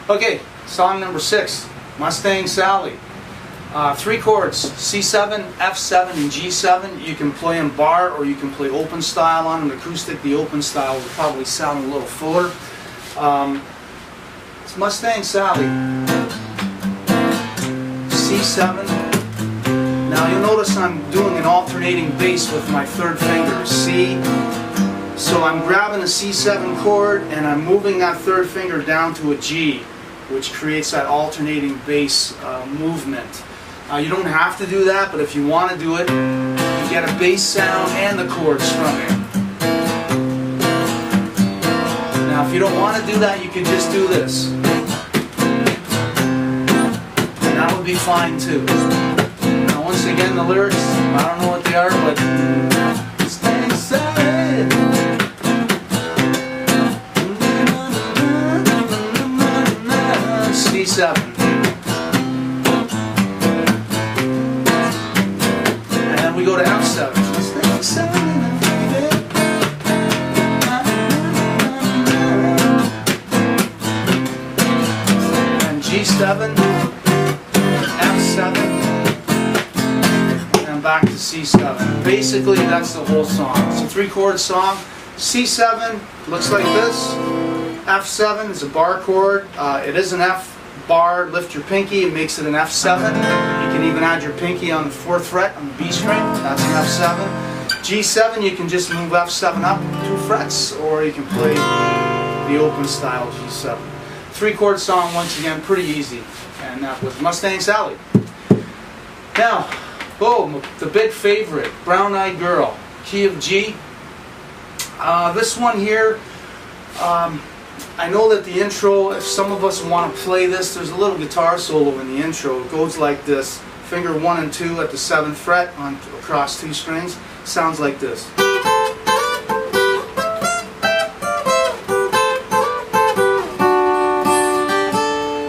Okay, song number 6, Mustang Sally. 3 chords, C7, F7, and G7. You can play them bar or you can play open style on an acoustic. The open style will probably sound a little fuller. It's Mustang Sally. C7. Now you'll notice I'm doing an alternating bass with my third finger, C. So I'm grabbing a C7 chord and I'm moving that third finger down to a G, which creates that alternating bass movement. You don't have to do that, but if you want to do it, you get a bass sound and the chords from it. Now if you don't want to do that, you can just do this. And that would be fine too. Now once again, the lyrics, I don't know what they are, but Mustang Sally. C7. We go to F7. And G7, F7, and back to C7. Basically, that's the whole song. It's a 3-chord song. C7 looks like this. F7 is a bar chord. It is an F bar. Lift your pinky, it makes it an F7. You can even add your pinky on the 4th fret on the B string. That's an F7. G7, you can just move F7 up 2 frets, or you can play the open style G7. 3-chord song, once again, pretty easy. And that was Mustang Sally. Now, boom, the big favorite, Brown Eyed Girl, key of G. This one here, I know that the intro, if some of us want to play this, there's a little guitar solo in the intro. It goes like this. Finger 1 and 2 at the 7th fret across 2 strings. Sounds like this.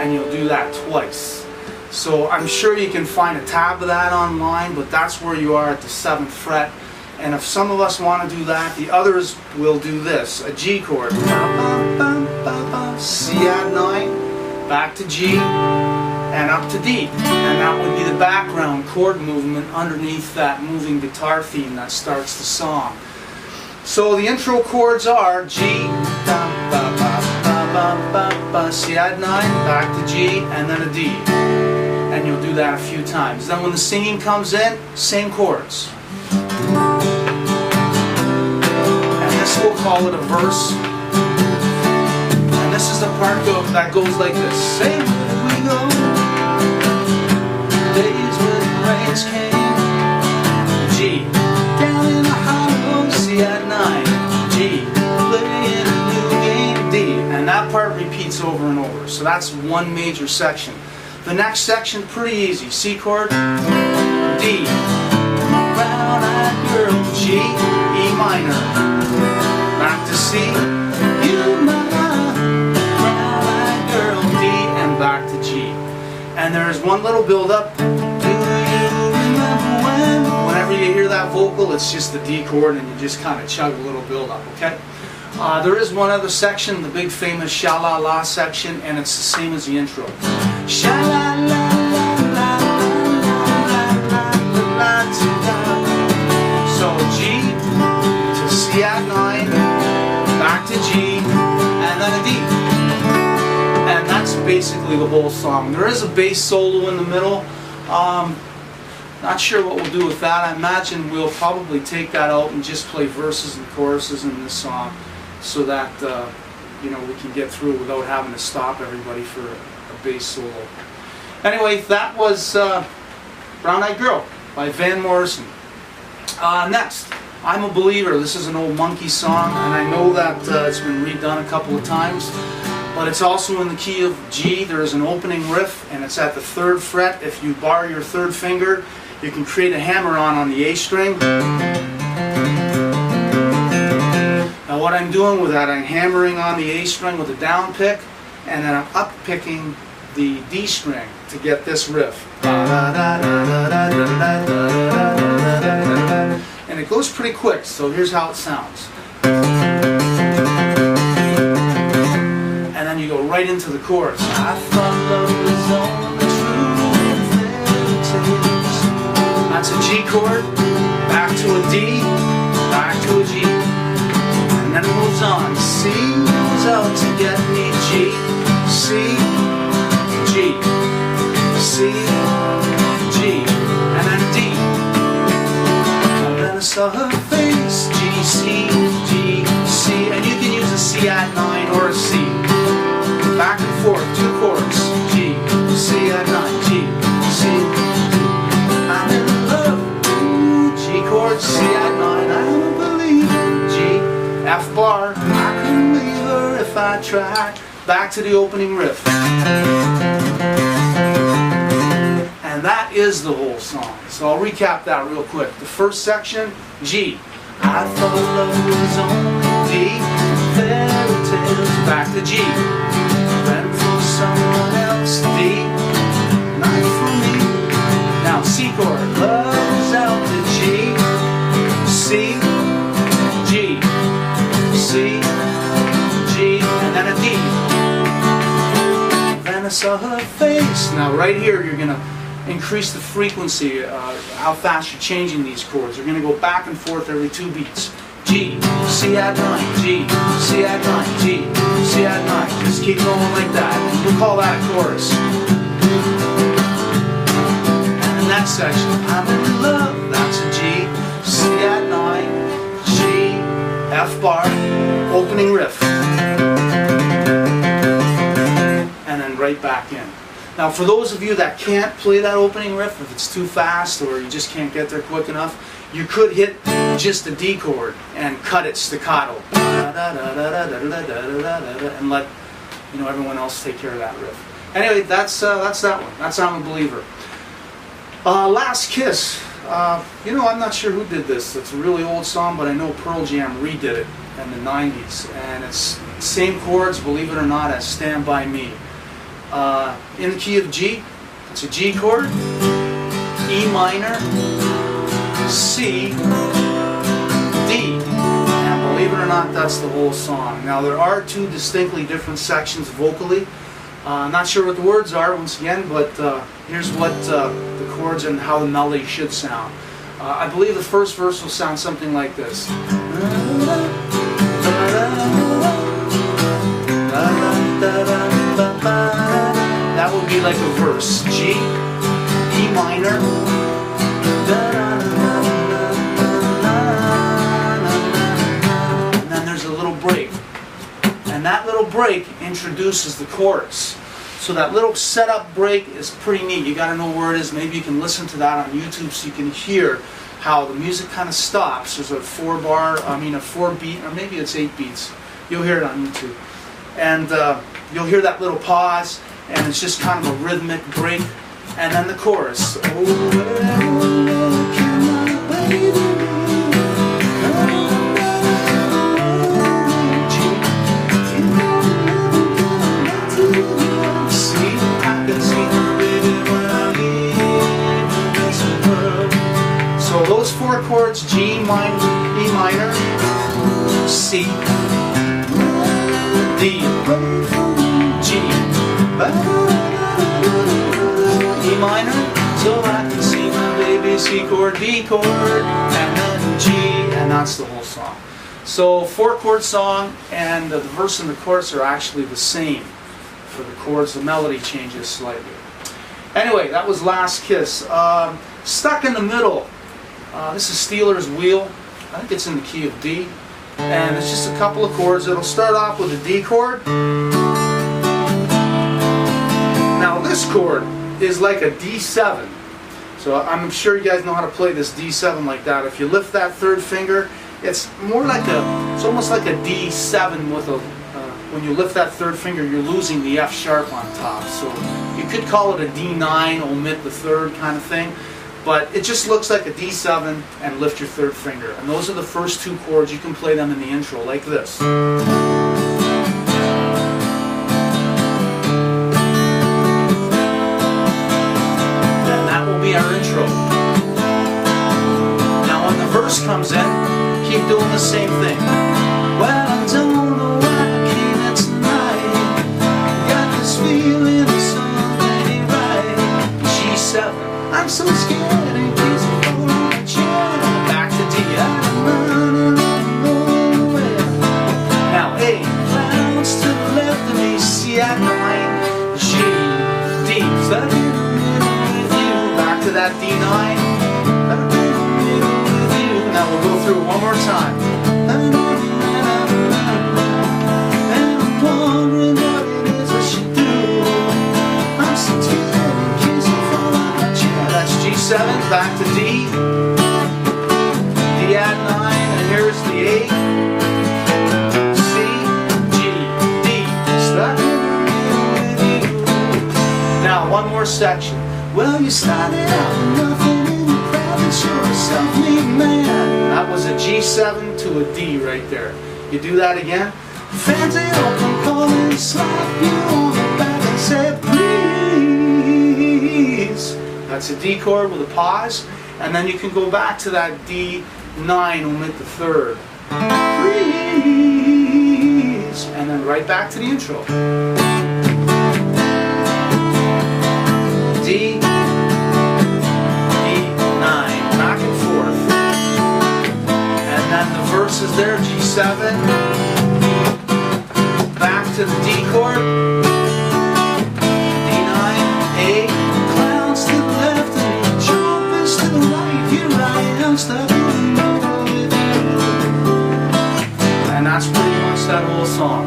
And you'll do that twice. So I'm sure you can find a tab of that online, but that's where you are at the 7th fret. And if some of us want to do that, the others will do this. A G chord. C add 9, back to G, and up to D. And that would be the background chord movement underneath that moving guitar theme that starts the song. So the intro chords are G, C add 9, back to G, and then a D. And you'll do that a few times. Then when the singing comes in, same chords. And this we'll call it a verse. This is the part that goes like this. Say where we go, days when the rains came. G, down in the hollow, C at 9. G, playing a new game, D. And that part repeats over and over. So that's one major section. The next section, pretty easy. C chord, D, brown-eyed girl, G, E minor, back to C, you my back to G. And there's one little build up. Do you remember when? Whenever you hear that vocal, it's just the D chord and you just kind of chug a little build up, okay? There is one other section, the big famous sha-la-la section, and it's the same as the intro. So G to C at 9, back to G, and then a D. And that's basically the whole song. There is a bass solo in the middle. Not sure what we'll do with that. I imagine we'll probably take that out and just play verses and choruses in this song, so that you know, we can get through without having to stop everybody for a bass solo. Anyway, that was Brown Eyed Girl by Van Morrison. Next, I'm a Believer. This is an old Monkey song, and I know that it's been redone a couple of times. But it's also in the key of G. There is an opening riff, and it's at the 3rd fret. If you bar your 3rd finger, you can create a hammer-on the A string. Now what I'm doing with that, I'm hammering on the A string with a down pick, and then I'm up picking the D string to get this riff. And it goes pretty quick, so here's how it sounds. you go right into the chorus. I thought love was only true in fairy tales. That's a G chord, back to a D, back to a G, and then it moves on. C moves out to get me G, C, G, C, G, and then D. And then I saw her face, G, C, G, C, and you can use a C at 9 or a C. Back and forth, two chords, G, C at 9, G, C, G. I'm in love, ooh, G chord, C at 9, I don't believe it. G, F bar, I couldn't leave her if I tried. Back to the opening riff. And that is the whole song. So I'll recap that real quick. The first section, G. I thought love was only D, fairy tales. Back to G. Then for someone else, D, not for me. Now C chord, love is out to G, C, G, C, G, and then a D. Then I saw her face. Now right here you're going to increase the frequency, how fast you're changing these chords. You're going to go back and forth every 2 beats. G, C at 9, G, C at 9, G, C at 9. Just keep going like that. We'll call that a chorus. And the next section, I'm in love, that's a G, C at 9, G, F bar, opening riff. And then right back in. Now for those of you that can't play that opening riff, if it's too fast or you just can't get there quick enough, you could hit just the D chord and cut it staccato. And let everyone else take care of that riff. Anyway, that's that one. That's I'm a Believer. Last Kiss. I'm not sure who did this. It's a really old song, but I know Pearl Jam redid it in the 90s. And it's same chords, believe it or not, as Stand By Me. In the key of G, it's a G chord, E minor, C, D, and believe it or not, that's the whole song. Now there are 2 distinctly different sections vocally. I'm not sure what the words are once again, but here's what the chords and how the melody should sound. I believe the first verse will sound something like this. That would be like a verse. G, E minor, and then there's a little break. And that little break introduces the chorus. So that little setup break is pretty neat. You got to know where it is. Maybe you can listen to that on YouTube so you can hear how the music kind of stops. There's a 4 beat, or maybe it's 8 beats. You'll hear it on YouTube. And you'll hear that little pause, and it's just kind of a rhythmic break, and then the chorus. So those 4 chords, G minor, E minor, C, D, G, E minor, so I can see my baby, C chord, D chord, and then G, and that's the whole song. So 4 chord song, and the verse and the chorus are actually the same for the chords. The melody changes slightly. Anyway, that was Last Kiss. Stuck in the Middle. This is Steeler's Wheel. I think it's in the key of D. And it's just a couple of chords. It'll start off with a D chord. Now this chord is like a D7. So I'm sure you guys know how to play this D7 like that. If you lift that 3rd finger, it's almost like a D7 with a, when you lift that 3rd finger, you're losing the F sharp on top. So you could call it a D9, omit the 3rd kind of thing. But it just looks like a D7 and lift your 3rd finger. And those are the first 2 chords. You can play them in the intro like this. And that will be our intro. Now when the verse comes in, keep doing the same thing. Well, I don't know why I came here tonight. I'm so scared in case I fall on my chair. Back to D. Now A, clouds to the left of me, C at 9, G, D. Back to that D9. Now we'll go through it one more time. And I'm wondering what it is I should do. I'm so scared in case I fall on my chair. That's G7, back to D. D at 9, and here's the A. C, G, D. Stuck with you. Now one more section. Well, you started out with nothing in the crowd and showed yourself me man. That was a G7 to a D right there. You do that again. Fans they all come calling, slap you on the back and say please. That's a D chord with a pause, and then you can go back to that D9, omit the third. Please, and then right back to the intro. D, D9, back and forth. And then the verse is there, G7. Back to the D chord. D9, A. Clouds to the left and trumpets to the right. Here I am stuck in the middle with you. And that's pretty much that whole song.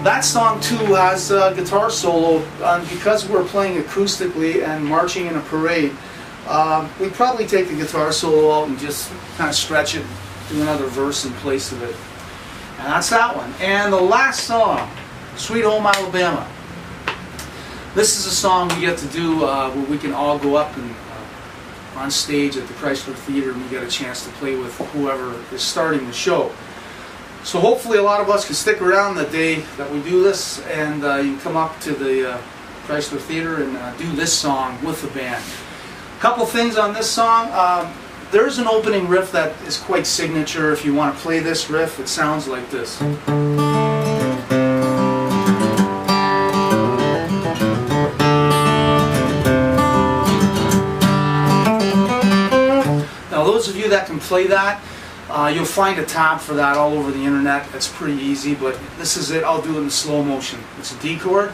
That song too has a guitar solo, because we're playing acoustically and marching in a parade. We'd probably take the guitar solo out and just kind of stretch it, do another verse in place of it. And that's that one. And the last song, Sweet Home Alabama. This is a song we get to do where we can all go up and on stage at the Chrysler Theater, and we get a chance to play with whoever is starting the show. So hopefully a lot of us can stick around the day that we do this, and you can come up to the Chrysler Theater and do this song with the band. A couple things on this song. There's an opening riff that is quite signature. If you want to play this riff, it sounds like this. Now those of you that can play that, you'll find a tab for that all over the internet. It's pretty easy, but this is it. I'll do it in slow motion. It's a D chord.